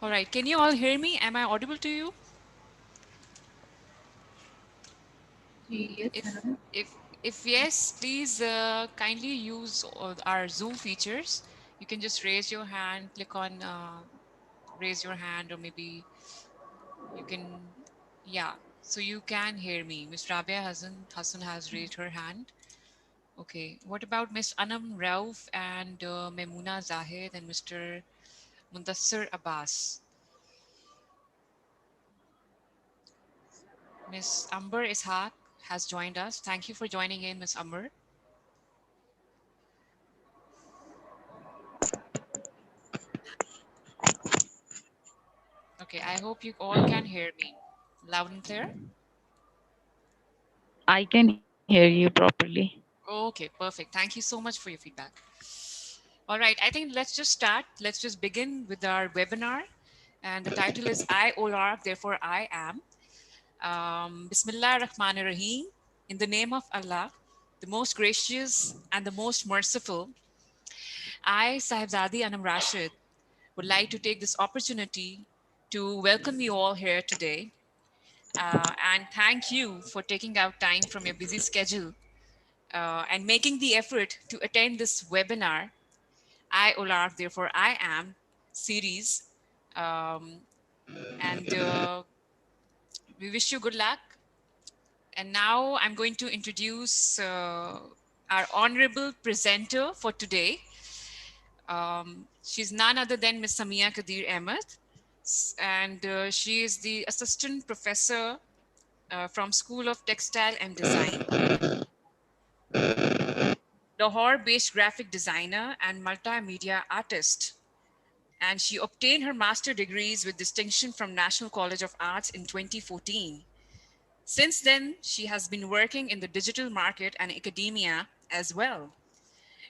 All right, can you all hear me? Am I audible to you? Yes, If Anand. if if yes, please kindly use our Zoom features. You can just raise your hand, click on raise your hand, or maybe you can, yeah. So you can hear me. Miss Rabia Hassan has raised her hand. Okay. What about Miss Anam Rauf and Memuna Zahid and Mr. Mundassir Abbas? Miss Amber Ishaq has joined us. Thank you for joining in, Miss Amber. Okay, I hope you all can hear me loud and clear. I can hear you properly. Okay, perfect. Thank you so much for your feedback. All right, I think let's just start. Let's just begin with our webinar. And the title is I, OLLARC, therefore I am. Bismillah ar-Rahman ar-Rahim. In the name of Allah, the most gracious and the most merciful, I, Sahibzadi Anam Rashid, would like to take this opportunity to welcome you all here today and thank you for taking out time from your busy schedule and making the effort to attend this webinar, I, OLLARC, therefore I am series. Um, and we wish you good luck. And now I'm going to introduce our honorable presenter for today. She's none other than Miss Sameeha Qadeer Ahmed, and she is the assistant professor from School of Textile and Design, Lahore-based graphic designer and multimedia artist. And she obtained her master degrees with distinction from National College of Arts in 2014. Since then, she has been working in the digital market and academia as well.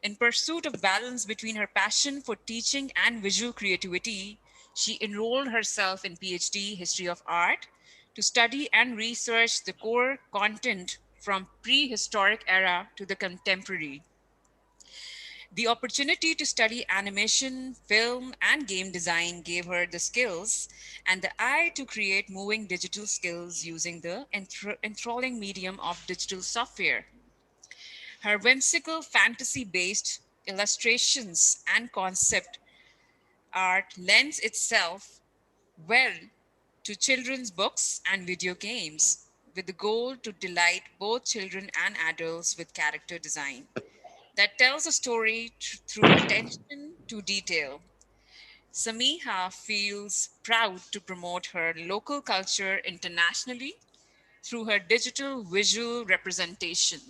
In pursuit of balance between her passion for teaching and visual creativity, she enrolled herself in PhD History of Art to study and research the core content from prehistoric era to the contemporary. The opportunity to study animation, film, and game design gave her the skills and the eye to create moving digital skills using the enthralling medium of digital software. Her whimsical fantasy based illustrations and concept art lends itself well to children's books and video games with the goal to delight both children and adults with character design that tells a story through attention to detail. Sameeha feels proud to promote her local culture internationally through her digital visual representation.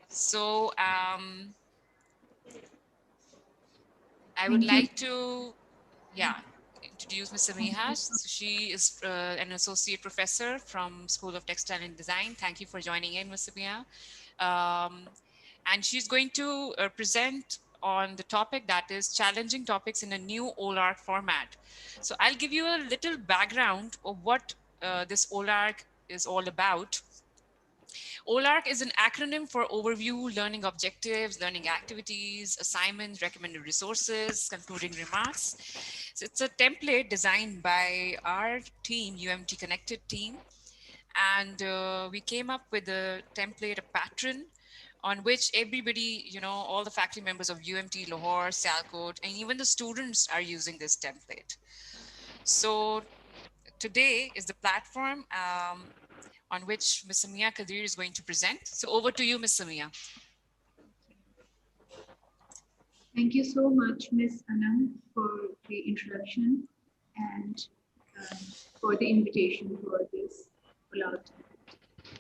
So, I would Thank you. like to, yeah, introduce Ms. Thank Sameeha. you. So she is an associate professor from School of Textile and Design. Thank you for joining in, Ms. Sameeha. Um, and she's going to present on the topic that is challenging topics in a new OLLARC format. So I'll give you a little background of what this OLLARC is all about. OLLARC is an acronym for Overview, Learning Objectives, Learning Activities, Assignments, Recommended Resources, Concluding Remarks. So it's a template designed by our team, UMT Connected team. And we came up with a template, a pattern on which everybody, all the faculty members of UMT, Lahore, Sialkot, and even the students are using this template. So today is the platform on which Ms. Sameeha Qadeer is going to present. So over to you, Ms. Sameeha. Thank you so much, Miss Anand, for the introduction and for the invitation for this OLLARC.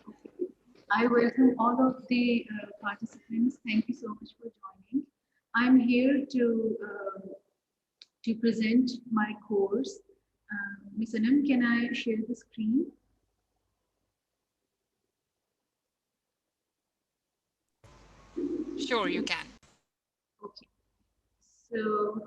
Okay. I welcome all of the participants. Thank you so much for joining. I'm here to present my course. Miss Anand, can I share the screen? Sure, you can. Okay. So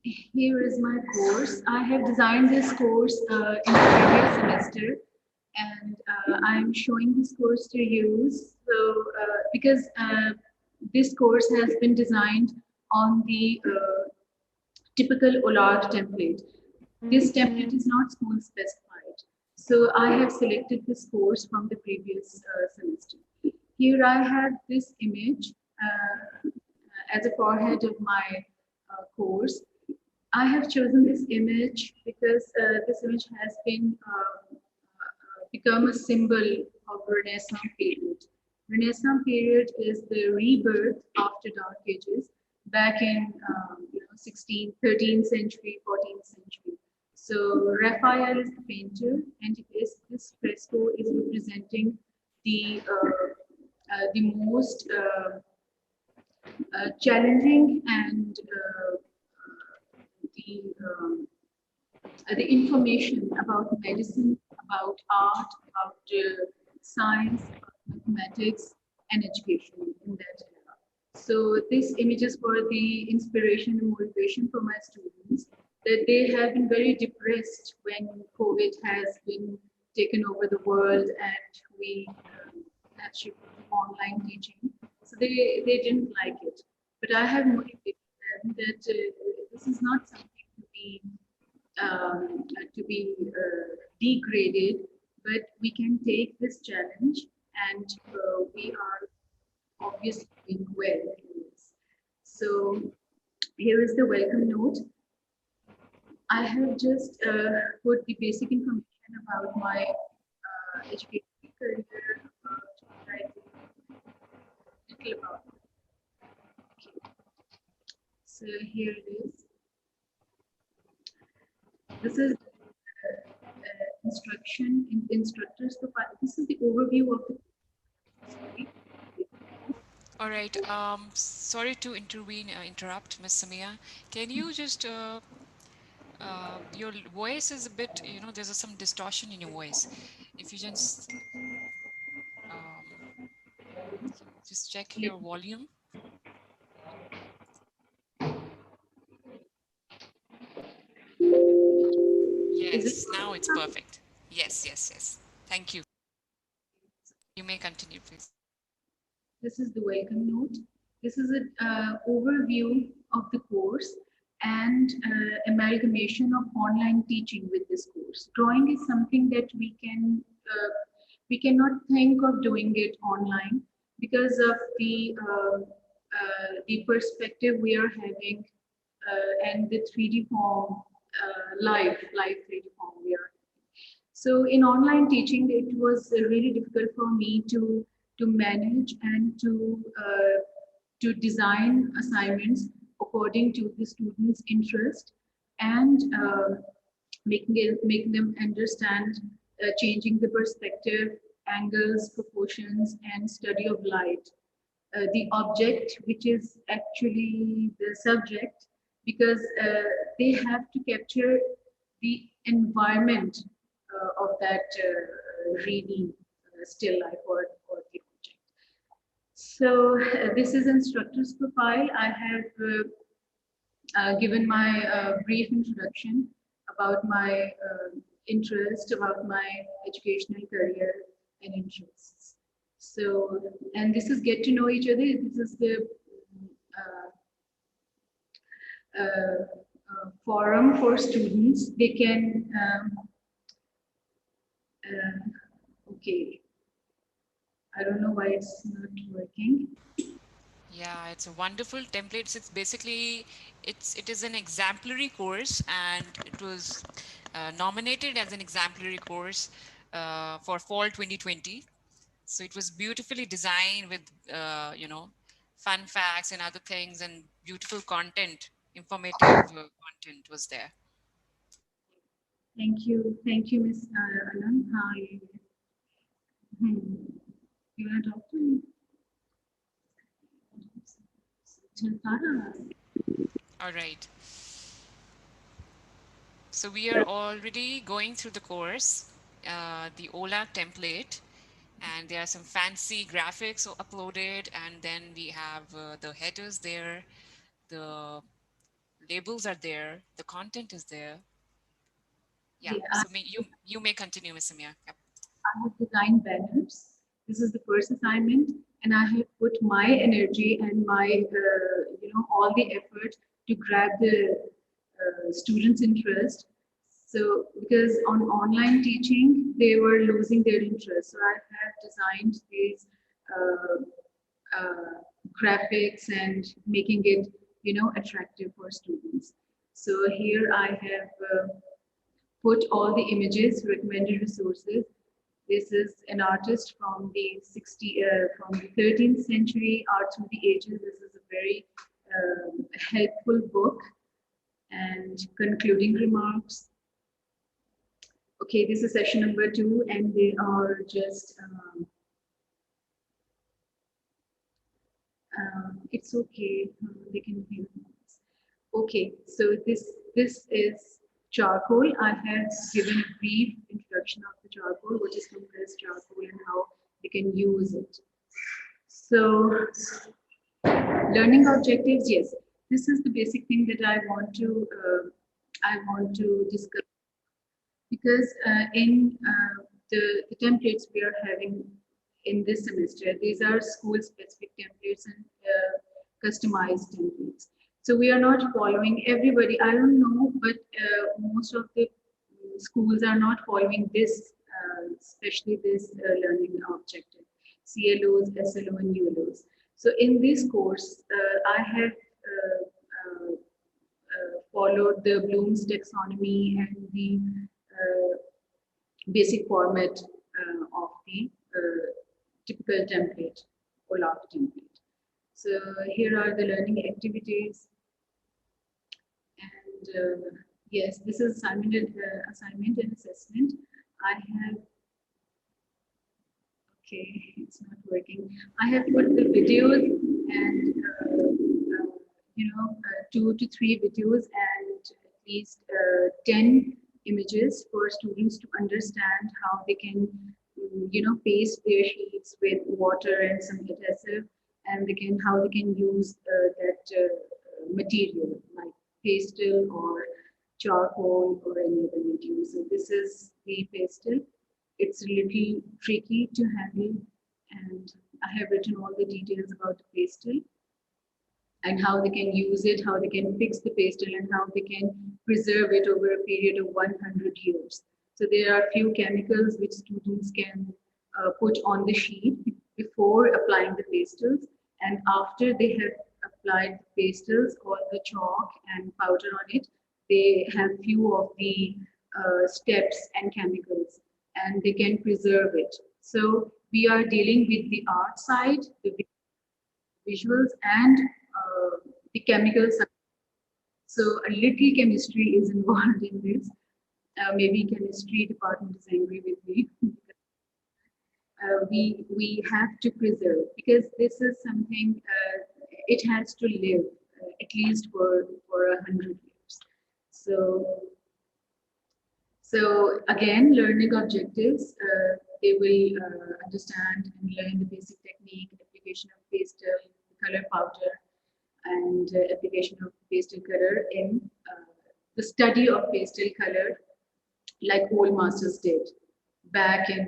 here is my course. I have designed this course in the previous semester, and I'm showing this course to you. So, because this course has been designed on the typical OLLARC template. This template is not school specified. So I have selected this course from the previous semester. Here I have this image as a forehead of my course. I have chosen this image because this image has been become a symbol of Renaissance period. Renaissance period is the rebirth after Dark Ages back in 16th, 13th century, 14th century. So Raphael is the painter, and this fresco is representing the most challenging and the the information about medicine, about art, about science, about mathematics, and education in that era. So these images were the inspiration and motivation for my students that they have been very depressed when COVID has been taken over the world and we have shifted to online teaching. So they didn't like it. But I have motivated them that this is not something to be degraded, but we can take this challenge and we are obviously doing well in this. So here is the welcome note. I have just put the basic information about my education career, about little about. Okay. So here it is. This is instruction in instructors profile. This is the overview of the. All right. Sorry to interrupt, Miss Sameeha. Can you just your voice is a bit, there's some distortion in your voice. If you just check your volume. Is it? Yes, now it's perfect. Yes, yes, yes. Thank you. You may continue, please. This is the welcome note. This is an overview of the course and amalgamation of online teaching with this course. Drawing is something that we cannot think of doing it online because of the perspective we are having and the 3D form, live 3D form we are. So in online teaching, it was really difficult for me to manage and to design assignments according to the students' interest and making them understand, changing the perspective, angles, proportions, and study of light. The object, which is actually the subject, because they have to capture the environment of that reading still life or the object. So this is instructor's profile. I have given my brief introduction about my interest, about my educational career and interests. So, and this is get to know each other. This is the forum for students. They can, okay, I don't know why it's not working. Yeah, it's a wonderful template. It's basically it is an exemplary course, and it was nominated as an exemplary course for fall 2020. So it was beautifully designed with fun facts and other things and beautiful content, informative content was there. Thank you, Miss Anand. Hi. Hmm. You want to talk to me? Chantara. All right. So we are already going through the course, the OLLARC template, and there are some fancy graphics uploaded, and then we have the headers there, the labels are there, the content is there. Yeah. Yeah, So you may continue, Miss Samia. Yep. I have designed banners. This is the first assignment, and I have put my energy and my, all the effort to grab the students' interest. So, because on online teaching, they were losing their interest. So, I have designed these graphics and making it, attractive for students. So, here I have put all the images, recommended resources. This is an artist from the from the 13th century, Art Through the Ages. This is a very helpful book. And concluding remarks. Okay, this is session number 2, and they are just. It's okay. They can hear us. Okay, so this is charcoal. I have given a brief introduction of the charcoal, what is compressed charcoal, and how they can use it. So, learning objectives. Yes, this is the basic thing that I want to discuss, because in the templates we are having in this semester, these are school specific templates and customized templates. So we are not following everybody. I don't know, but most of the schools are not following this, especially this learning objective, CLOs, SLO, and ULOs. So in this course, I have followed the Bloom's taxonomy and the basic format of the typical template, OLLARC template. So here are the learning activities. And yes, this is assignment and assessment. I have, okay, it's not working. I have put the videos and, 2 to 3 videos and at least 10 images for students to understand how they can, paste their sheets with water and some adhesive, and they can how they can use that material like pastel or charcoal or any other material. So this is the pastel. It's a little tricky to handle, and I have written all the details about the pastel and how they can use it, how they can fix the pastel, and how they can preserve it over a period of 100 years. So there are few chemicals which students can put on the sheet before applying the pastels, and after they have applied the pastels or the chalk and powder on it, they have few of the steps and chemicals, and they can preserve it. So we are dealing with the art side, the visuals, and the chemical side. So a little chemistry is involved in this. Maybe chemistry department is angry with me. We have to preserve, because this is something, it has to live at least for 100 years. So again, learning objectives, they will understand and learn the basic technique, application of pastel, color powder, and application of pastel color in the study of pastel color, like old masters did back in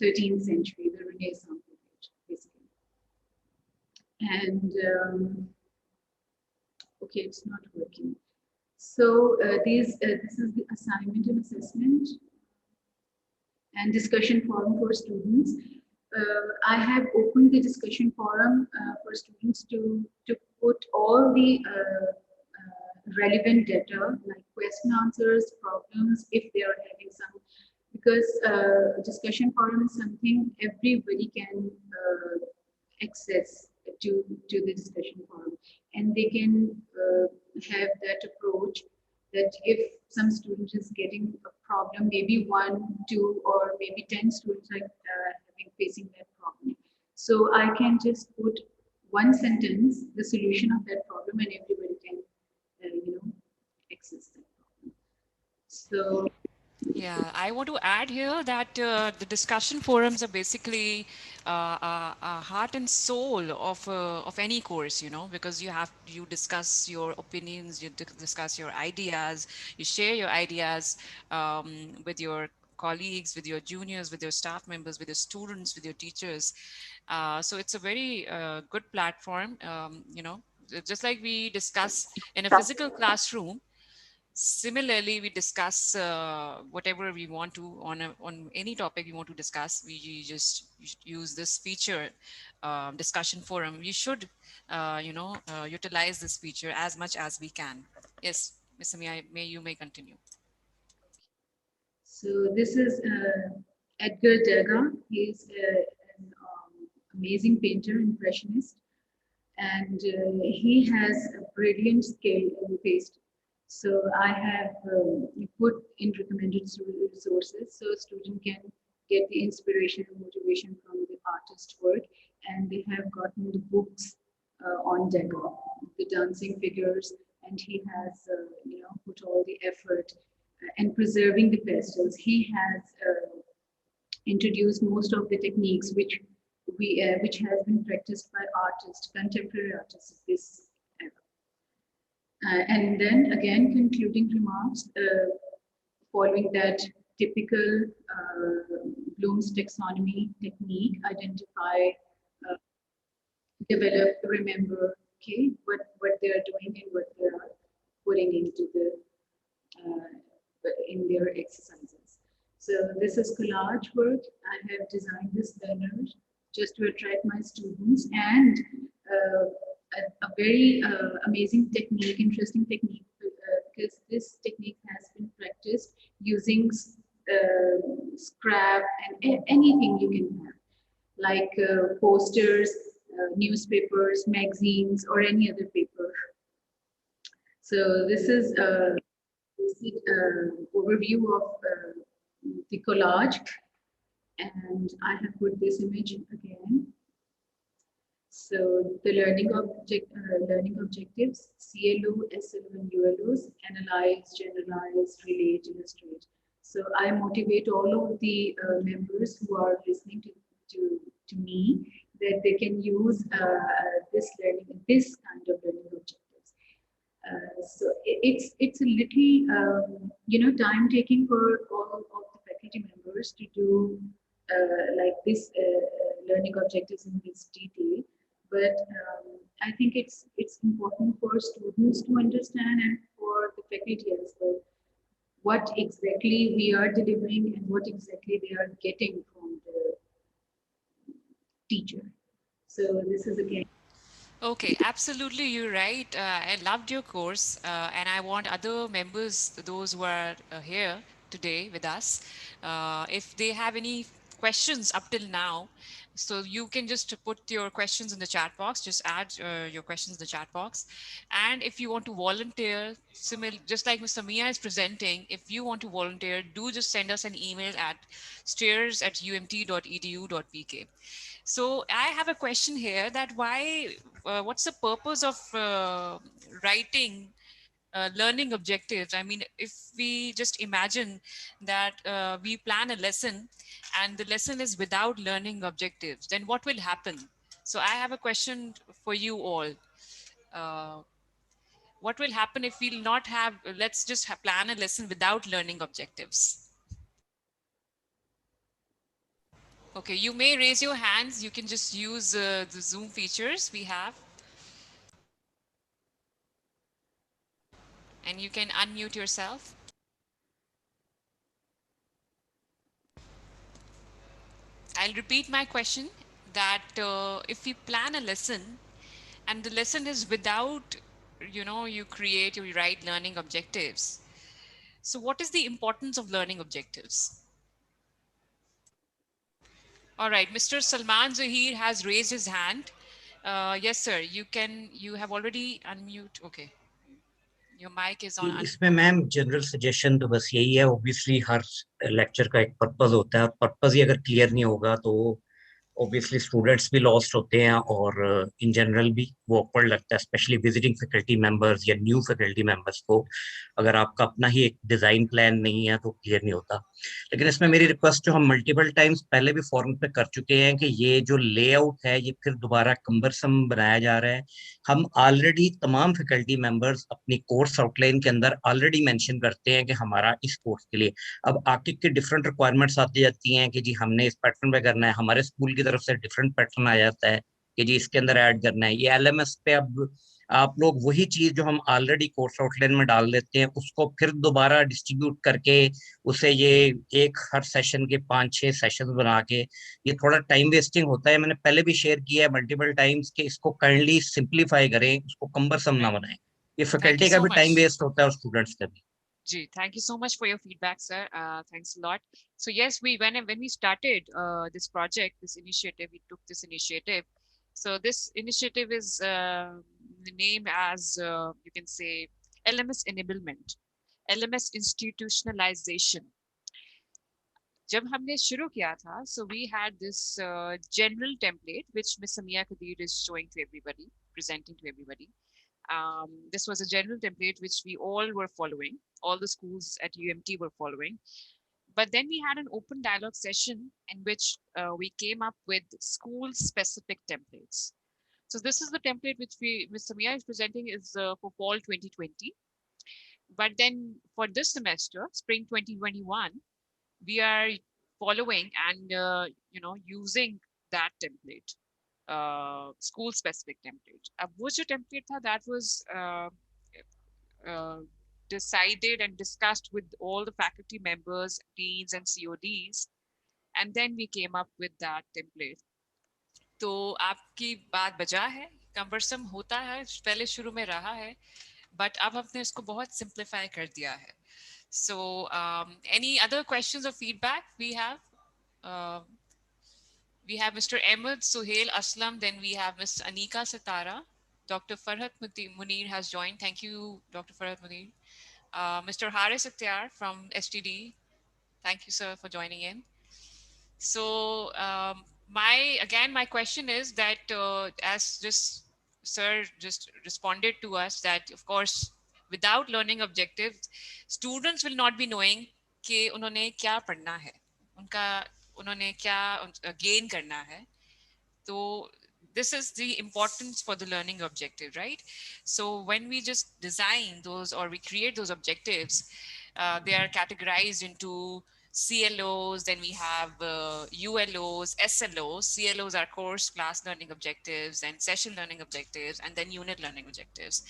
13th century, the Renaissance period, basically. And okay, it's not working. So this is the assignment and assessment and discussion forum for students. I have opened the discussion forum for students to put all the relevant data, like question answers, problems, if they are having some, because discussion forum is something everybody can access to the discussion forum, and they can have that approach that if some student is getting a problem, maybe 1, 2, or maybe 10 students are having facing that problem. So I can just put one sentence, the solution of that problem, and everybody can, access that problem. So Yeah, I want to add here that the discussion forums are basically heart and soul of any course, because you discuss your opinions, you discuss your ideas, you share your ideas with your colleagues, with your juniors, with your staff members, with your students, with your teachers. So it's a very good platform. Just like we discuss in a physical classroom, similarly we discuss whatever we want to on any topic we want to discuss. We just use this feature, discussion forum. We should utilize this feature as much as we can. Yes, Ms. Sameeha, you may continue. So this is Edgar Degas. He's an amazing painter, impressionist, and he has a brilliant skill in pasting. So I have put in recommended resources so student can get the inspiration and motivation from the artist's work, and they have gotten the books on Degas, the dancing figures, and he has put all the effort and preserving the pastels. He has introduced most of the techniques which has been practiced by artists, contemporary artists of this era. And then again, concluding remarks, following that typical Bloom's taxonomy technique, identify, uh, develop, remember, okay, what they are doing and what they are putting into the in their exercises. So this is collage work. I have designed this banner just to attract my students, and a very amazing technique, interesting technique, because this technique has been practiced using scrap and anything you can have, like posters, newspapers, magazines, or any other paper. So this is a basic overview of the collage, and I have put this image again. So the learning objectives: CLO, SLO, and ULOs: analyze, generalize, relate, illustrate. So I motivate all of the members who are listening to me that they can use this kind of learning objectives. So it's a little time taking for all of the faculty members to do like this learning objectives in this detail, but I think it's important for students to understand and for the faculty as well what exactly we are delivering and what exactly they are getting from the teacher. So this is again. Okay, absolutely, you're right. I loved your course, and I want other members, those who are here today with us, if they have any questions up till now, so you can just put your questions in the chat box. Just add your questions in the chat box, and if you want to volunteer, just like Mr. Mia is presenting, if you want to volunteer, do just send us an email at stairs@umt.edu.pk. So I have a question here, that what's the purpose of writing learning objectives? I mean, if we just imagine that we plan a lesson and the lesson is without learning objectives, then what will happen? So I have a question for you all. Uh, what will happen if we'll not have, let's just plan a lesson without learning objectives? Okay, you may raise your hands. You can just use the Zoom features we have. And you can unmute yourself. I'll repeat my question, that if we plan a lesson and the lesson is without, you create or you write learning objectives. So what is the importance of learning objectives? All right, Mr. Salman Zahir has raised his hand. Yes, sir, you have already unmute. Okay. Your mic is on. इसमें ma'am general suggestion तो बस यही है, obviously हर lecture का एक purpose होता है और पर्पस ही अगर क्लियर नहीं होगा तो ऑब्वियसली स्टूडेंट्स भी लॉस्ट होते हैं और इन जनरल भी वो ऑकवर्ड लगता है, स्पेशली विजिटिंग फैकल्टी मेंबर्स या न्यू फैकल्टी मेंबर्स को। अगर आपका अपना ही एक डिजाइन प्लान नहीं है तो क्लियर नहीं होता। लेकिन इसमें मेरी रिक्वेस्ट, जो हम मल्टीपल टाइम्स पहले भी फॉरम पे कर चुके हैं, कि ये जो लेआउट है ये फिर दोबारा कम्बरसम बनाया जा रहा है, हम ऑलरेडी तमाम फैकल्टी मेंबर्स अपनी कोर्स आउटलाइन के अंदर ऑलरेडी मेंशन करते हैं कि हमारा इस कोर्स के लिए अब आगे की डिफरेंट रिक्वायरमेंट्स आती जाती हैं कि जी हमने इस पैटर्न पे करना है, हमारे स्कूल की तरफ से डिफरेंट पैटर्न आ जाता है कि जी इसके अंदर ऐड करना है। ये एलएमएस पे अब आप लोग वही चीज जो हम ऑलरेडी कोर्स आउटलाइन में डाल देते हैं उसको फिर दोबारा डिस्ट्रीब्यूट करके उसे ये एक हर सेशन के 5-6 सेशन बना के ये थोड़ा टाइम वेस्टिंग होता है। मैंने पहले भी शेयर किया है मल्टीपल टाइम्स कि इसको काइंडली सिंप्लीफाई करें, उसको कम्बरसम ना बनाएं। ये Thank you फैकल्टी का so भी टाइम much. वेस्ट होता है और स्टूडेंट्स का भी। Gee, thank you so much for your feedback, sir. Thanks a lot. So yes, when we started this project, this initiative, we took this initiative. So this initiative is named as you can say LMS enablement, LMS institutionalization. जब हमने शुरू किया था, so we had this general template which Miss Sameeha Qadeer is showing to everybody, presenting to everybody. This was a general template which we all were following, all the schools at UMT were following. But then we had an open dialogue session in which we came up with school specific templates. So this is the template which Ms. Sameeha is presenting is for fall 2020. But then for this semester, spring 2021, we are following and using that template, school specific template. अब वो जो template था, that was uh, decided and discussed with all the faculty members, deans and CODs, and then we came up with that template. तो आपकी बात बजा है, cumbersome होता है, पहले शुरू में रहा है, but अब हमने इसको बहुत simplify कर दिया है. So any other questions or feedback we have? Uh, we have Mr. Ahmed Suhail Aslam, then we have Ms. Anika Satara. Dr. Farhat Munir has joined. Thank you, Dr. Farhat Munir. Mr. Haris Akhtar from STD. Thank you, sir, for joining in. So my question is that as this sir just responded to us that of course without learning objectives, students will not be knowing कि उन्होंने क्या पढ़ना है, उनका उन्होंने क्या gain करना है. So this is the importance for the learning objective, right? So when we just design those or we create those objectives, they are categorized into CLOs, then we have ULOs, SLOs. CLOs are course class learning objectives and session learning objectives, and then unit learning objectives.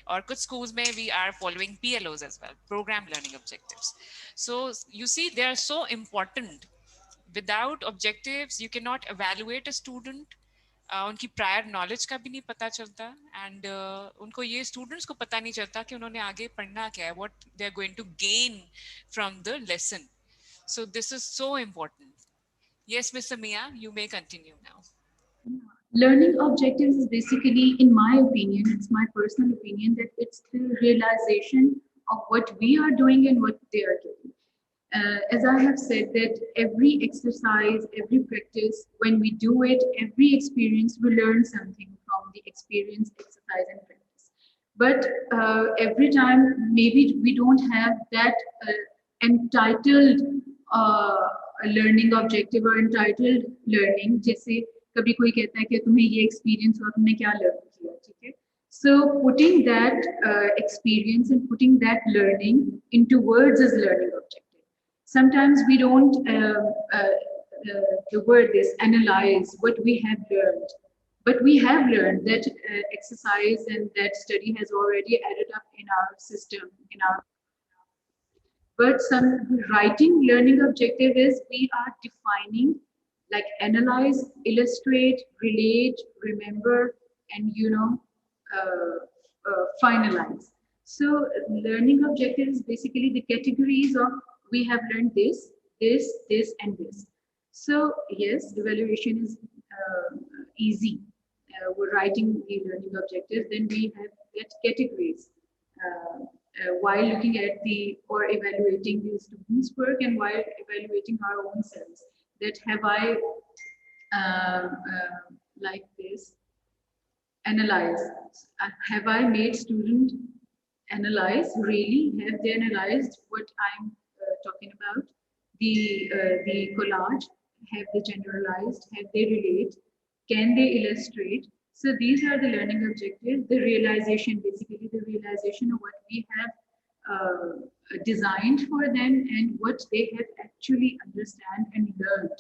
Or kuch schools may we are following PLOs as well, program learning objectives. So you see, they are so important. Without objectives, you cannot evaluate a student. उनकी prior knowledge का भी नहीं पता चलता and उनको ये students को पता नहीं चलता कि उन्होंने आगे पढ़ना क्या है, what they are going to gain from the lesson. So this is so important. Yes miss Samia, you may continue now. Learning objectives is basically, in my opinion, it's my personal opinion, that it's the realization of what we are doing and what they are doing. As I have said, that every exercise, every practice, when we do it, every experience, we learn something from the experience, exercise, and practice. But every time, maybe we don't have that entitled learning objective or entitled learning. जैसे कभी कोई कहता है कि तुम्हें ये experience हुआ, तुमने क्या learn किया, ठीक है? So putting that experience and putting that learning into words is learning objective. Sometimes we don't the word is analyze what we have learned, but we have learned that exercise and that study has already added up in our system, in our. But some writing learning objective is we are defining, like analyze, illustrate, relate, remember, and finalize. So learning objective is basically the categories of we have learned this, this, this, and this. So yes, evaluation is easy. We're writing the learning objectives, then we have that categories. While looking at the or evaluating the students' work and while evaluating our own selves, that have I like this analyze, have I made student analyze, really have they analyzed what I'm talking about, the collage, have they generalized, have they relate, can they illustrate, So these are the learning objectives, the realization, basically the realization of what we have designed for them and what they have actually understand and learned,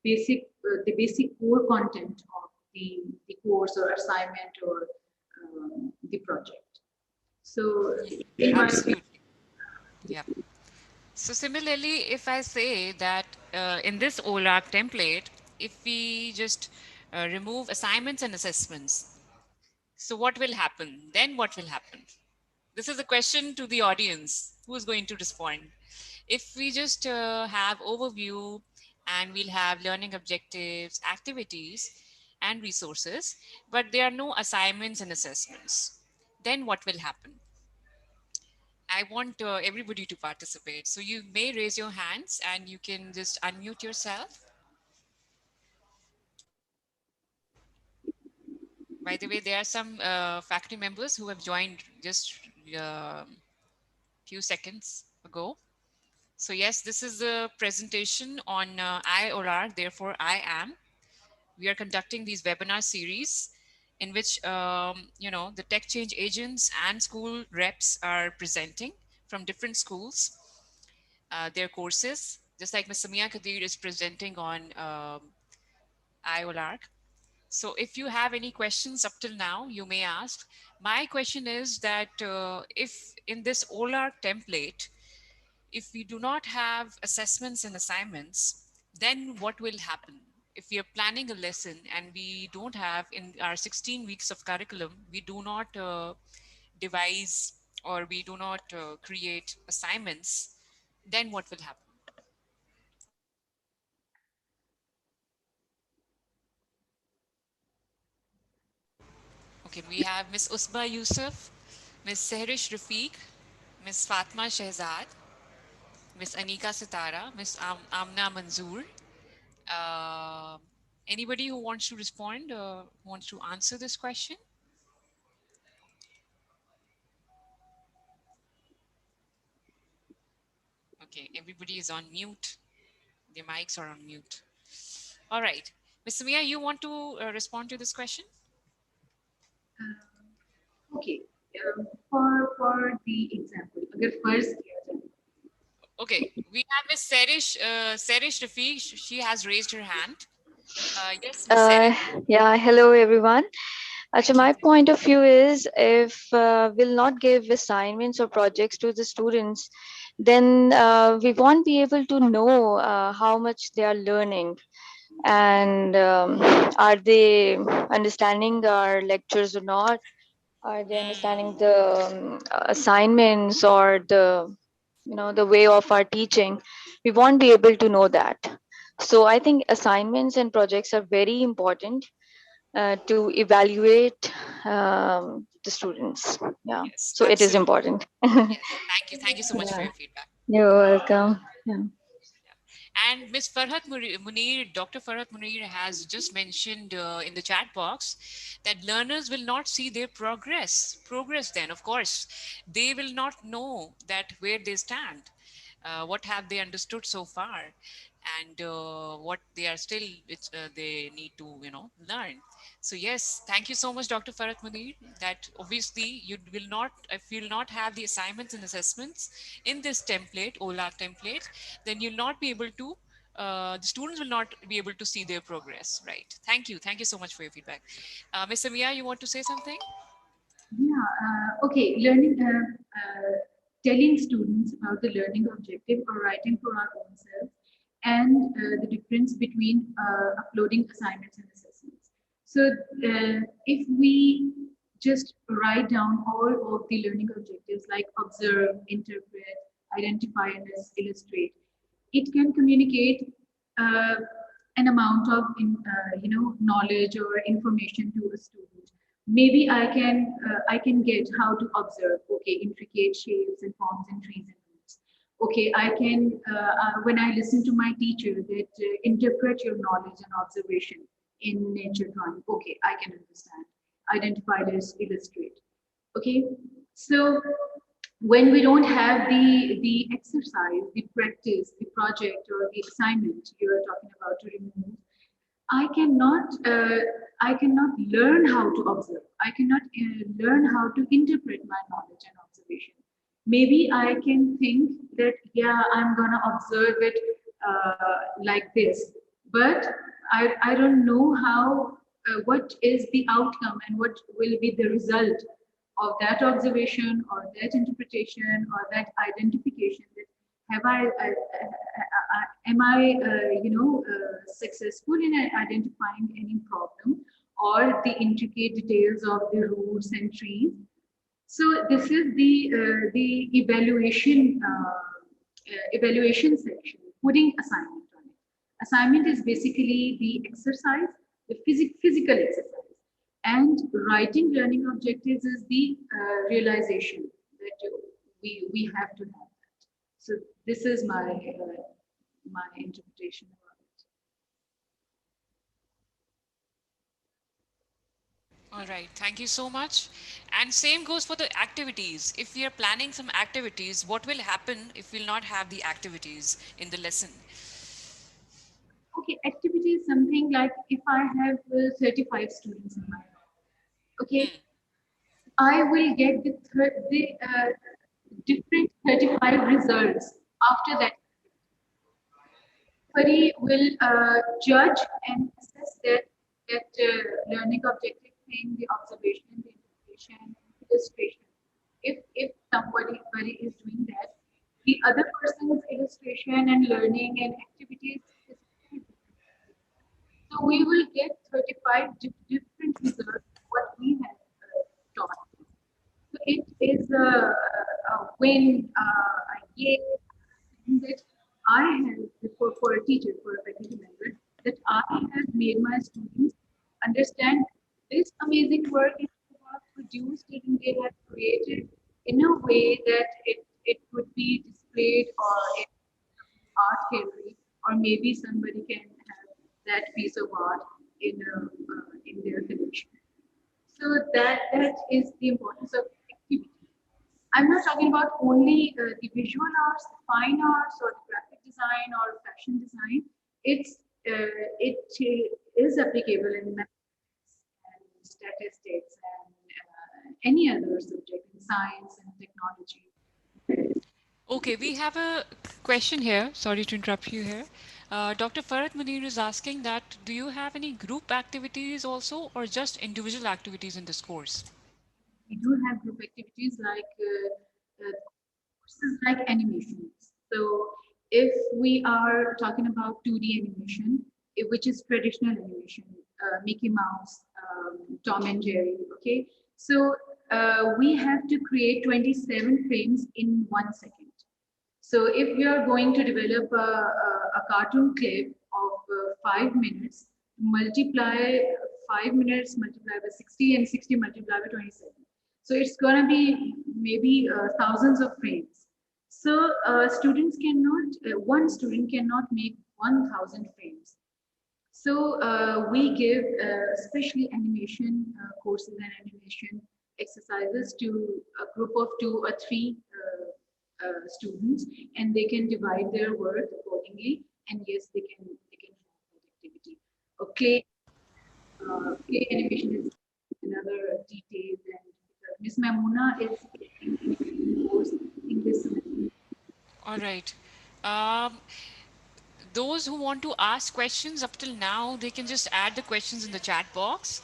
the basic core content of the course or assignment or the project. So in my opinion, Absolutely. Yeah. So similarly, if I say that in this OLLARC template, if we just remove assignments and assessments, so what will happen? Then what will happen? This is a question to the audience. Who is going to respond? If we just have overview and we'll have learning objectives, activities, and resources, but there are no assignments and assessments, then what will happen? I want everybody to participate. So you may raise your hands and you can just unmute yourself. By the way, there are some faculty members who have joined just a few seconds ago. So yes, this is a presentation on I or R, therefore I am. We are conducting these webinar series in which, the tech change agents and school reps are presenting from different schools, their courses, just like Ms. Sameeha Qadeer is presenting on OLLARC. So if you have any questions up till now, you may ask. My question is that if in this OLLARC template, if we do not have assessments and assignments, then what will happen? If we are planning a lesson and we don't have in our 16 weeks of curriculum, we do not devise or we do not create assignments, then what will happen? Okay, we have Miss Usba Yusuf, Miss Sehrish Rafiq, Miss Fatma Shehzad, Miss Anika Sitara, Miss Amna Manzoor. Uh, Anybody who wants to respond, wants to answer this question? Okay, everybody is on mute. Their mics are on mute. All right. Miss Samia, you want to respond to this question? okay, for the example, अगर first किया जाए, Okay, we have Miss Serish Rafiq. She has raised her hand. Yes, Miss Uh, Serish. yeah, hello everyone. So Thank you. my point of view is if we'll not give assignments or projects to the students, then we won't be able to know how much they are learning and are they understanding our lectures or not? Are they understanding the assignments or the way of our teaching? We won't be able to know that. So I think assignments and projects are very important to evaluate the students. Yeah, Yes, so it is absolutely. important. Yes, thank you. Thank you so much for Yeah, your feedback. you're welcome. Yeah. And Ms. Munir, Dr. Farhat Munir has just mentioned in the chat box that learners will not see their progress then, of course. They will not know that where they stand, what have they understood so far, and what they are still, they need to, learn. So yes, thank you so much, Dr. Farhat Munir, that obviously you will not, if you'll not have the assignments and assessments in this template, OLLARC template, then you'll not be able to, the students will not be able to see their progress, right? Thank you. Thank you so much for your feedback. Ms. Samia, you want to say something? yeah, okay, learning, telling students about the learning objective or writing for our own self and the difference between uploading assignments and assessments. So if we just write down all of the learning objectives like observe, interpret, identify, and illustrate, it can communicate uh, an amount of knowledge or information to a student. Maybe I can get how to observe, okay, intricate shapes and forms in trees and roots. Okay, I can when I listen to my teacher that interpret your knowledge and observation in nature drawing, okay, I can understand, identify this, illustrate. Okay, so when we don't have the exercise, the practice, the project, or the assignment you are talking about to remove, I cannot learn how to observe. I cannot learn how to interpret my knowledge and observation. Maybe I can think that, yeah, I'm gonna observe it like this, but I don't know how, what is the outcome and what will be the result of that observation or that interpretation or that identification. That have am I, successful in identifying any problem or the intricate details of the roots and trees? So this is the evaluation section, putting assignment on it. Assignment is basically the exercise, the physical exercise, and writing learning objectives is the realization that we have to have that. So this is my interpretation about it. All right, thank you so much. And same goes for the activities. If we are planning some activities, what will happen if we'll not have the activities in the lesson? Okay, activity is something like if I have 35 students in my class, okay, I will get the different 35 results after that. Somebody will judge and assess that learning objective thing, the observation, the interpretation, illustration. If somebody is doing that, the other person's illustration and learning and activities is different. So we will get 35 different results what we have taught. So it is a win, a yay that I have for a teacher, for a faculty member, that I have made my students understand this amazing work is produced and they have created in a way that it could be displayed or in art gallery, or maybe somebody can have that piece of art in their collection. So that is the importance of activity. I'm not talking about only the visual arts, the fine arts, or the graphic design or fashion design. It is applicable in mathematics and statistics and any other subject in science and technology. Okay, we have a question here. Sorry to interrupt you here. Dr. Farhat Munir is asking that do you have any group activities also or just individual activities in this course? We do have group activities like courses like animations. So if we are talking about 2D animation, which is traditional animation, Mickey Mouse, Tom and Jerry, okay? So we have to create 27 frames in 1 second. So if we are going to develop a cartoon clip of 5 minutes, multiply 5 minutes multiply by 60 and 60 multiply by 27. So it's gonna be maybe thousands of frames. So students cannot, one student cannot make 1,000 frames. So we give especially animation courses and animation exercises to a group of 2 or 3 students, and they can divide their work accordingly. And yes, they can have that activity. Okay, clay animation is another detail, and Miss Mamuna is taking course in this semester. All right. Um, those who want to ask questions up till now, they can just add the questions in the chat box.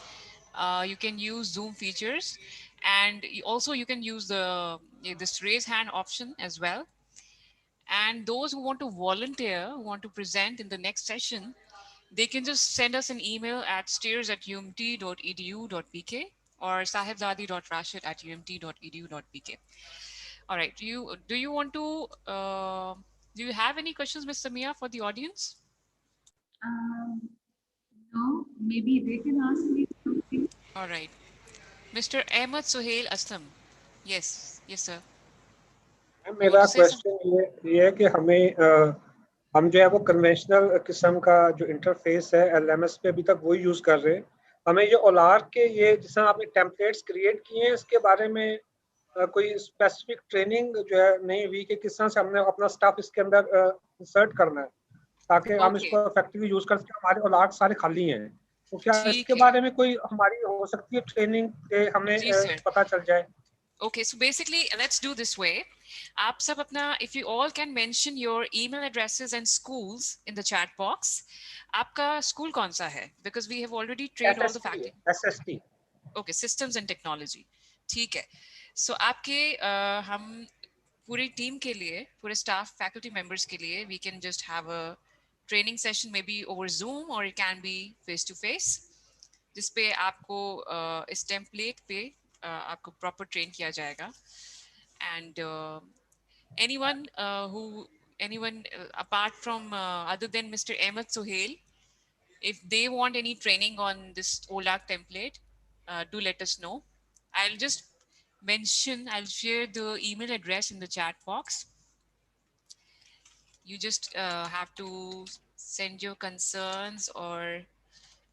You can use Zoom features, and also you can use this raise hand option as well. And those who want to volunteer, who want to present in the next session, they can just send us an email at steers@umt.edu.bk or sahibzadi.rashid@umt.edu.bk. All right. Do you want to do you have any questions, Ms. Sameeha, for the audience? Um, no, maybe they can ask me something. All right. Mr. Ahmed Suhail Aslam. Yes. Yes, sir. You want मेरा to say something? Question ये है कि हम जो है वो conventional किस्म का जो इंटरफेस है एलएमएस पे अभी तक वही यूज कर रहे हैं। हमें ये ओलार्क के ये जिस तरह आपने टेम्पलेट्स क्रिएट किए हैं इसके बारे में कोई स्पेसिफिक ट्रेनिंग जो है नहीं हुई कि किस तरह से हमने अपना स्टाफ इसके अंदर इंसर्ट करना है, ताकि हम Okay. इसको इफेक्टिवली यूज कर सकें। हमारे OLLARC सारे खाली हैं, तो क्या ठीक इसके है। बारे में कोई हमारी हो सकती है ट्रेनिंग के हमें जी सर। पता चल जाए? Okay, so basically, let's do this way. आप सब अपना, if you all can mention your email addresses and schools in the chat box. आपका school कौन सा है? Because we have already trained all the faculty. SST. Okay, systems and technology. ठीक है. So आपके हम पूरी टीम के लिए, पूरे staff faculty members के लिए, we can just have a training session maybe over Zoom or it can be face to face. जिसपे आपको इस टेम्पलेट पे आपको प्रॉपर ट्रेन किया जाएगा and anyone anyone apart from other than Mr. Ahmed Sohail, if they want any training on this OLLARC template, do let us know. I'll just I'll share the email address in the chat box. You just have to send your concerns or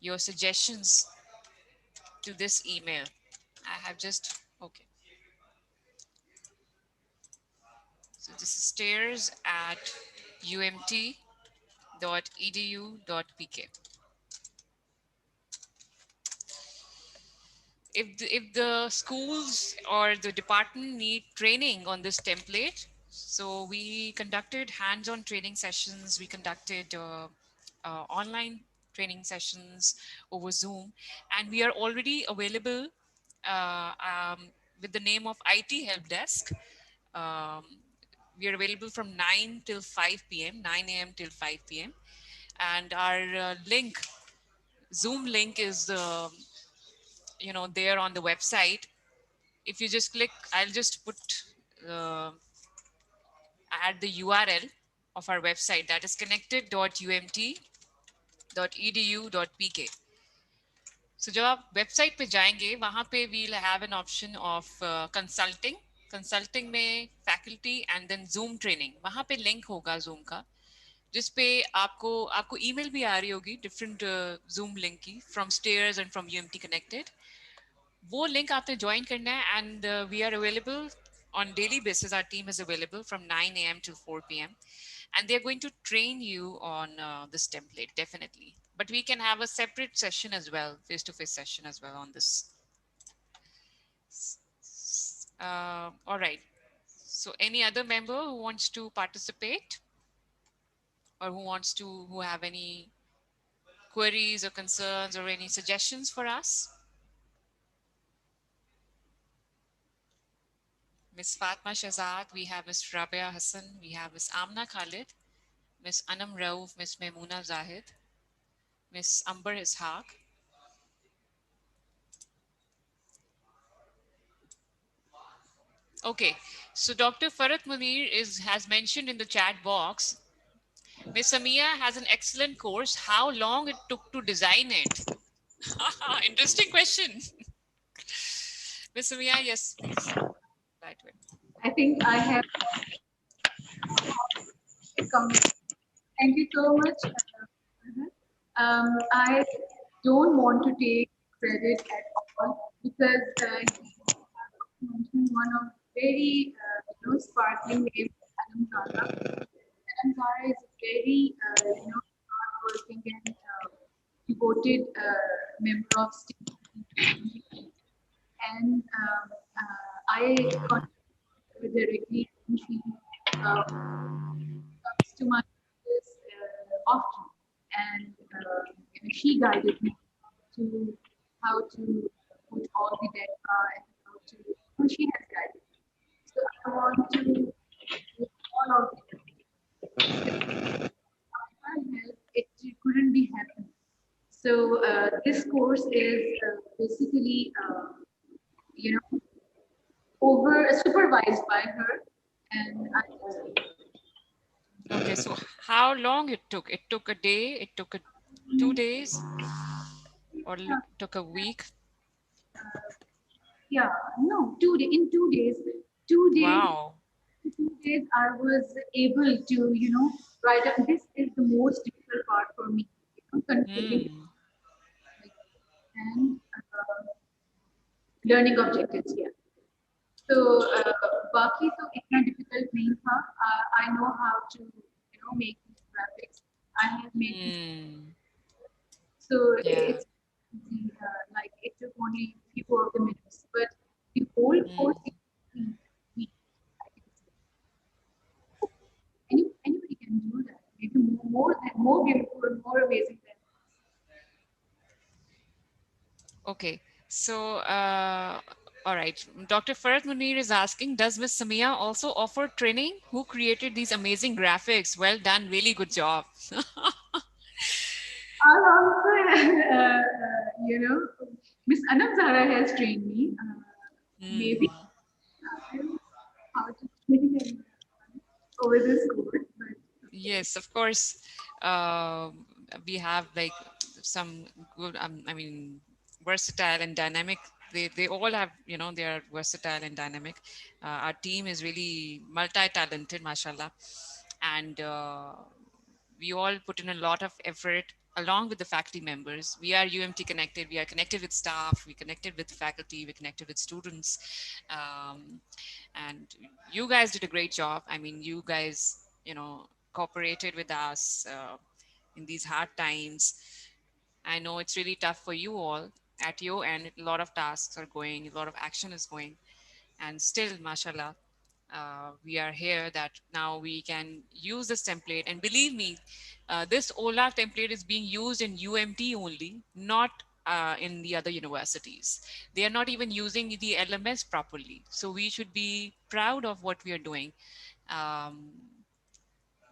your suggestions to this email. I have just, okay. So this is stairs@umt.edu.pk. If the schools or the department need training on this template, so we conducted hands-on training sessions, we conducted online training sessions over Zoom, and we are already available uh, um, with the name of IT Help Desk. Um, we are available from 9 till 5 p.m., 9 a.m. till 5 p.m. And our Zoom link is there on the website. If you just click, I'll just put uh, add the URL of our website, that is connected.umt.edu.pk. So जब आप website पे जाएंगे वहां पे we'll have an option of consulting में faculty and then Zoom training. वहां पे link होगा Zoom का जिसपे आपको ईमेल भी आ रही होगी डिफरेंट Zoom लिंक की from Stairs and from UMT Connected. वो लिंक आपने ज्वाइन करना है and we are available on daily basis. Our team is available from 9 a.m. till 4 p.m. and they're going to train you on this template definitely. But we can have a separate session as well, face-to-face session as well on this. All right. So any other member who wants to participate or who have any queries or concerns or any suggestions for us? Miss Fatma Shahzad, we have Miss Rabia Hassan, we have Miss Amna Khalid, Miss Anam Rauf, Miss Maimuna Zahid, Miss Amber Ishaq. Okay, so Dr. Farhat Munir has mentioned in the chat box, Miss Sameeha has an excellent course. How long it took to design it? Interesting question. Miss Sameeha, yes, please. I think I have come. Thank you so much. I don't want to take credit at all because you mentioned one of very sparkling name, Adam Zara. Adam Zara is a very hardworking and devoted member of state, and I contact with directly, and she comes to my office often, and she guided me to how to put all the data and how to. She has guided me. So I want to do all of it. Without her help, it couldn't be happening. So this course is basically, supervised by her, and I just. Okay, so how long it took? It took a day, it took 2 days, or it took a week? Yeah, no, 2 days. In 2 days, 2 days, Wow. 2 days, I was able to, write up. This is the most difficult part for me, configuring and learning objectives. Yeah. So, बाकी तो इतना difficult नहीं था. I know how to, make these graphics. I have made this. Mm. So Yeah. it's like it took only few of the minutes, but the whole Mm. course is 3 weeks. I can say. Anybody can do that. Maybe more beautiful, more amazing than. Okay. So, all right. Dr. Farad Munir is asking, does Miss Sameeha also offer training? Who created these amazing graphics? Well done. Really good job. I also, Miss Anam Zara has trained me. Hmm. Maybe I don't know how to train them over this course, but Yes, of course. We have like some good, I mean, versatile and dynamic. They all have, they are versatile and dynamic. Our team is really multi-talented, mashallah. And we all put in a lot of effort along with the faculty members. We are UMT connected. We are connected with staff. We connected with faculty. We connected with students. And you guys did a great job. I mean, you guys, cooperated with us in these hard times. I know it's really tough for you all at your end. A lot of tasks are going, a lot of action is going, and still, mashallah, we are here that now we can use this template. And believe me, this OLLARC template is being used in UMT only, not in the other universities. They are not even using the LMS properly. So we should be proud of what we are doing. Um,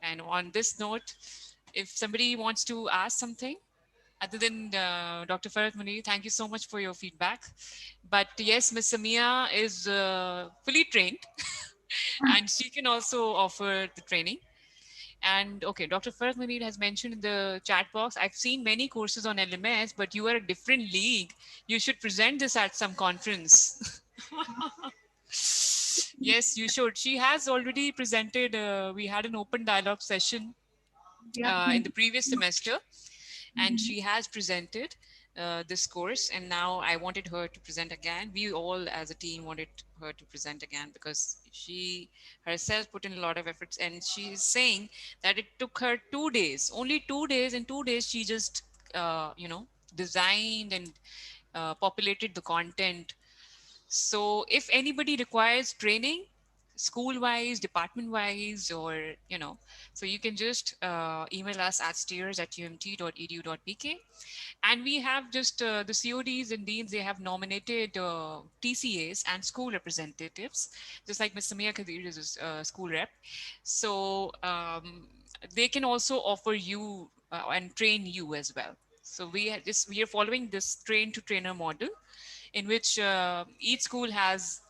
and on this note, if somebody wants to ask something, other than Dr. Farhat Munir, thank you so much for your feedback. But yes, Ms. Sameeha is fully trained and she can also offer the training. And okay, Dr. Farhat Munir has mentioned in the chat box, I've seen many courses on LMS, but you are a different league. You should present this at some conference. Yes, you should. She has already presented, we had an open dialogue session yeah, in thank the you. previous semester, and Mhm. she has presented this course, and now I wanted her to present again. We all as a team wanted her to present again because she herself put in a lot of efforts, and she is saying that it took her 2 days, only 2 days. In 2 days she just designed and populated the content. So if anybody requires training, school wise, department wise, or so you can just email us at steers@umt.edu.pk. And we have just the CODs and deans, they have nominated TCAs and school representatives, just like Ms. Sameeha Qadeer is a school rep. So they can also offer you and train you as well. So we are following this train to trainer model, in which each school has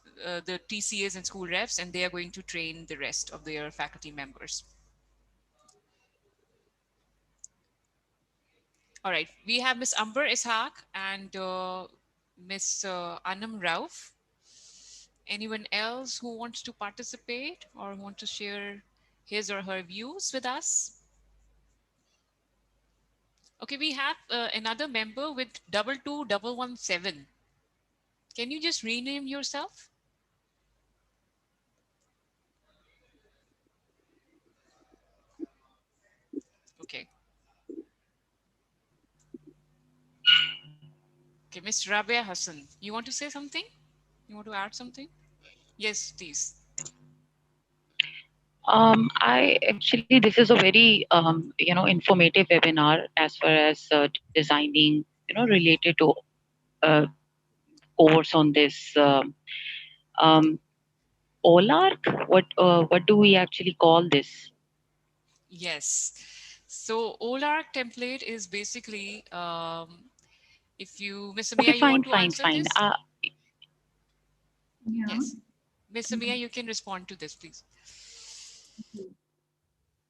the TCAs and school reps, and they are going to train the rest of their faculty members. All right, we have Miss Amber Ishaq and Miss Anam Rauf. Anyone else who wants to participate or want to share his or her views with us? Okay, we have another member with 22117. Can you just rename yourself? Okay. Okay, Miss Rabia Hassan, you want to say something? You want to add something? Yes, please. I actually, this is a very, informative webinar as far as designing, related to uh, course on this um, OLLARC. What do we actually call this? Yes. So OLLARC template is basically, if you, Miss Okay, Sameeha, you fine, want to fine, answer fine. this? Yeah. Yes. Miss Sameeha, you can respond to this, please.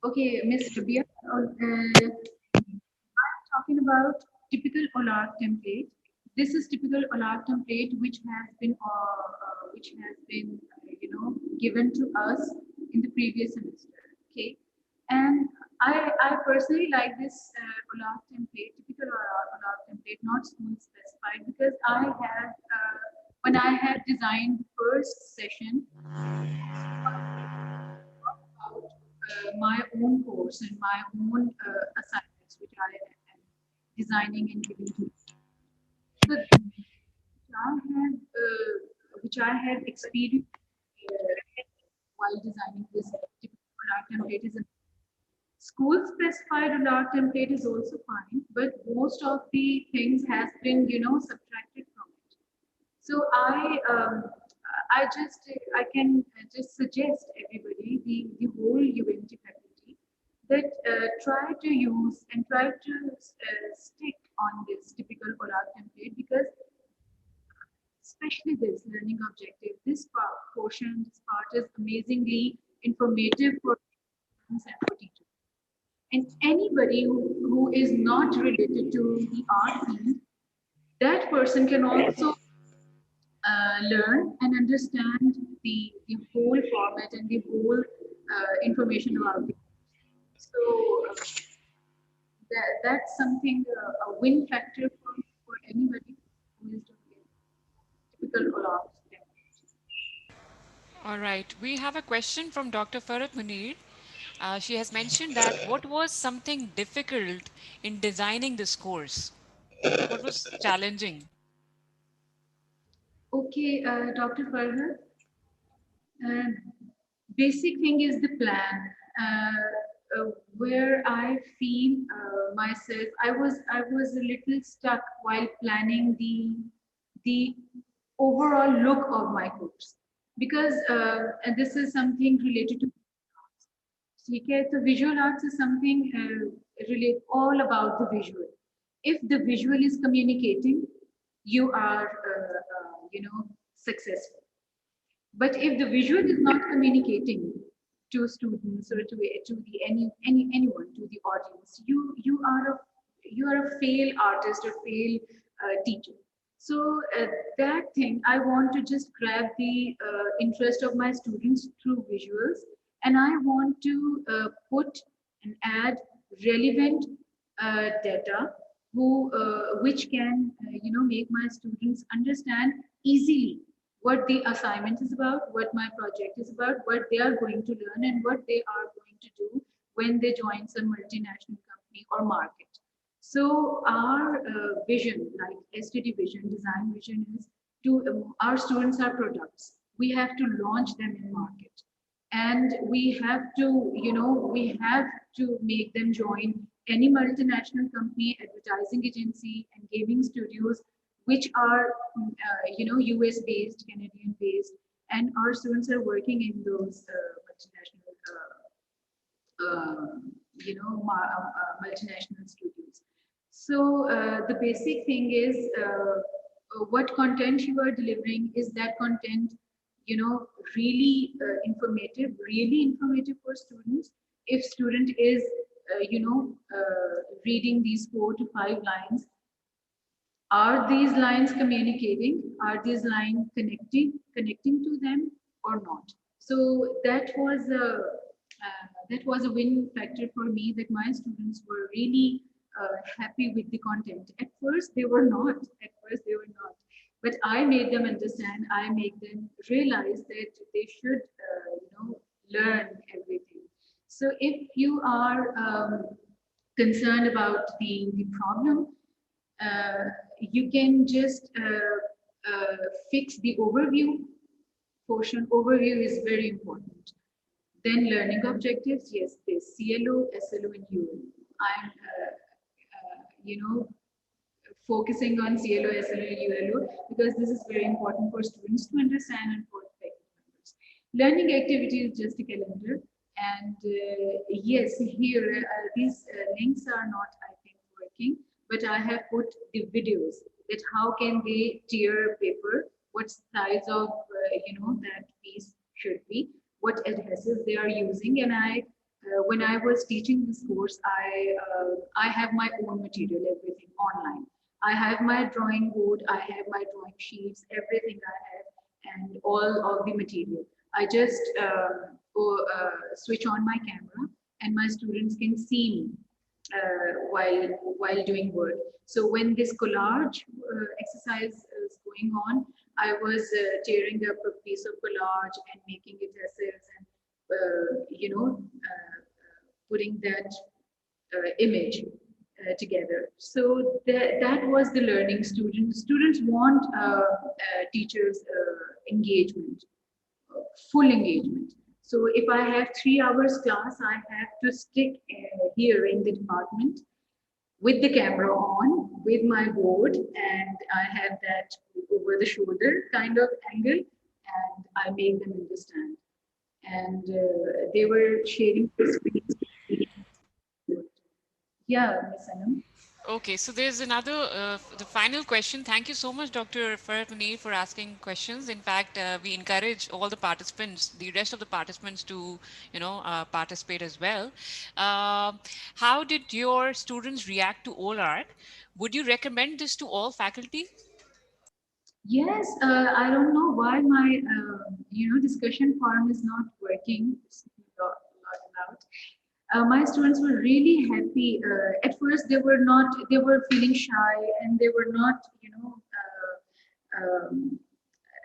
Okay, Miss Rabia, talking about typical OLLARC template. This is typical OLLARC template which has been given to us in the previous semester. Okay, and I personally like this OLLARC template, typical OLLARC template, not school specified, because I have when I had designed the first session about my own course and my own assignment. designing and giving to. So which I have experienced while designing this typical art template is a school specified OLLARC template is also fine, but most of the things has been, subtracted from it. So I can just suggest everybody, the whole UNT faculty, that try to use and try to stick on this typical OLLARC template, because especially this learning objective, this part is amazingly informative for students and for teachers. And anybody who is not related to the art field, that person can also learn and understand the whole format and the whole information about it. So that's something, a win factor for anybody who is doing typical OLLARC. All right. We have a question from Dr. Farhat Munir. She has mentioned that what was something difficult in designing this course? What was challenging? Okay, Dr. Farhat, uh, basic thing is the plan. Where I feel myself, I was a little stuck while planning the overall look of my course, because and this is something related to arts. ठीक है, so visual arts is something relate all about the visual. If the visual is communicating, you are successful. But if the visual is not communicating to students or to the anyone, to the audience, you are a fail artist or fail teacher. So that thing I want to just grab the interest of my students through visuals, and I want to put and add relevant data which can make my students understand easily what the assignment is about, what my project is about, what they are going to learn, and what they are going to do when they join some multinational company or market. So our vision, like STD vision, design vision, is to our students are products. We have to launch them in market, and we have to make them join any multinational company, advertising agency, and gaming studios, which are US based, Canadian based, and our students are working in those multinational multinational studios. So the basic thing is what content you are delivering. Is that content really informative for students? If student is reading these 4 to 5 lines, are these lines communicating? Are these lines connecting to them or not? So that was a win factor for me, that my students were really happy with the content. At first they were not. At first they were not. But I made them understand. I make them realize that they should, learn everything. So if you are concerned about the problem, uh, you can just fix the overview portion. Overview is very important. Then learning objectives, yes, there's CLO, SLO, and ULO. I'm, focusing on CLO, SLO, and ULO because this is very important for students to understand and for faculty members. Learning activity is just a calendar. And yes, here these links are not, I think, working, but I have put the videos that how can they tear a paper, what size of that piece should be, what adhesive they are using. And when I was teaching this course, I have my own material, everything online. I have my drawing board, I have my drawing sheets, everything I have, and all of the material. I just switch on my camera, and my students can see me while doing work. So when this collage exercise is going on, I was tearing up a piece of collage and making it essays and putting that image. together. So that was the learning. Students want teachers' engagement, full engagement. So if I have 3 hours class, I have to stick here in the department with the camera on, with my board, and I have that over the shoulder kind of angle, and I make them understand. And they were sharing their screens. Yeah, Miss Anam. Okay, so there's another, the final question. Thank you so much, Dr. Farhat Munir, for asking questions. In fact, we encourage all the participants, the rest of the participants, to, participate as well. How did your students react to OLARC? Would you recommend this to all faculty? Yes, I don't know why my discussion forum is not working. It's not allowed. My students were really happy. At first, they were feeling shy and they were not,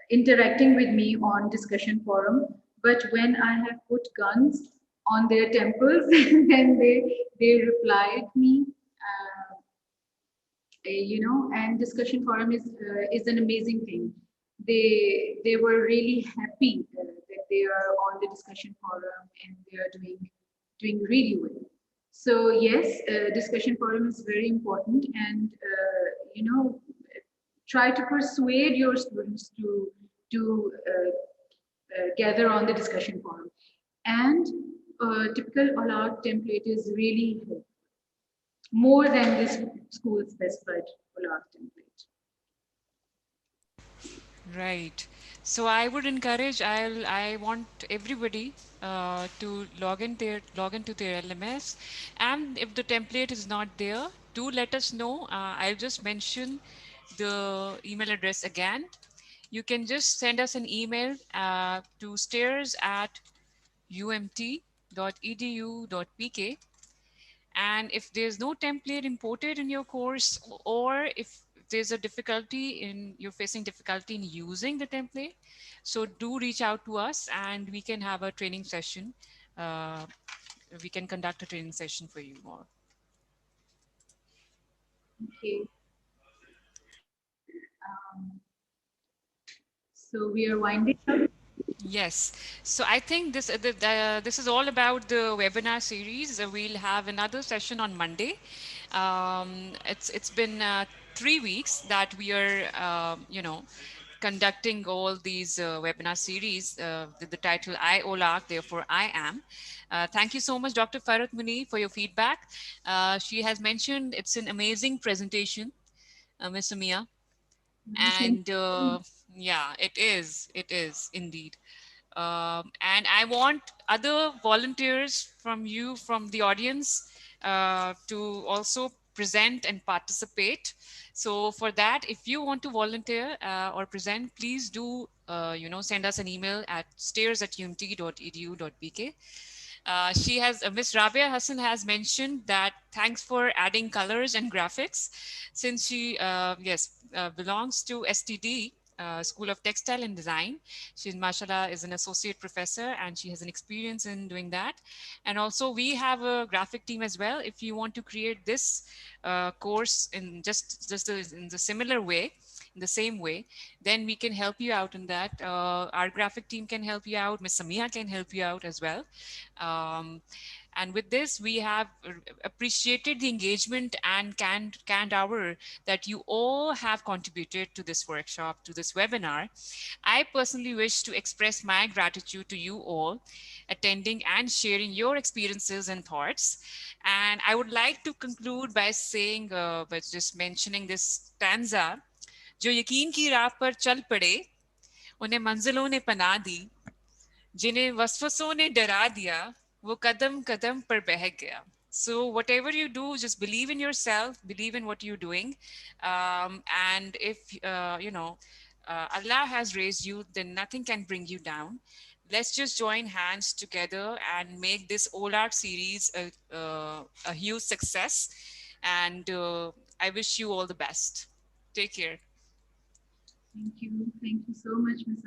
interacting with me on discussion forum. But when I have put guns on their temples, then they replied me. And discussion forum is an amazing thing. They were really happy that they are on the discussion forum and they are doing really well. So yes, discussion forum is very important, and try to persuade your students to gather on the discussion forum. And typical OLLARC template is really helpful, more than this school specified OLLARC template. Right. So I would encourage, I want everybody to log into their LMS, and if the template is not there, do let us know. I'll just mention the email address again. You can just send us an email to stairs@umt.edu.pk, and if there's no template imported in your course, or if there's a difficulty in you're facing difficulty in using the template, so do reach out to us and we can have a training session. uh, we can conduct a training session for you more. Okay. Um, so we are winding up. Yes. So I think this is all about the webinar series. We'll have another session on Monday. It's been 3 weeks that we are conducting all these webinar series with the title I OLAC, therefore I am. Thank you so much, Dr. Farhat Muni, for your feedback. She has mentioned it's an amazing presentation, Ms. Sameeha. Thank And you. yeah, it is indeed. And I want other volunteers from you, from the audience, to also present and participate. So for that, if you want to volunteer or present, please do send us an email at stairs@umt.edu.bk. She has Miss Rabia Hassan has mentioned that thanks for adding colors and graphics, since she belongs to STD, School of Textile and Design. She's mashallah is an associate professor and she has an experience in doing that. And also we have a graphic team as well. If you want to create this course in in the similar way, in the same way, then we can help you out in that. Our graphic team can help you out. Miss Sameeha can help you out as well. Um, and with this, we have appreciated the engagement and canned hour that you all have contributed to this workshop, to this webinar. I personally wish to express my gratitude to you all attending and sharing your experiences and thoughts. And I would like to conclude by saying, by just mentioning this stanza, जो यकीन की राह पर चल पड़े उन्हें मंजिलों ने पना दी जिन्हें वसवसों ने डरा दिया वो कदम कदम पर बहक गया. So whatever you do, just believe in yourself, believe in what you're doing. And if Allah has raised you, then nothing can bring you down. Let's just join hands together and make this OLARC series a huge success. And I wish you all the best. Take care. Thank you. Thank you so much, Ms.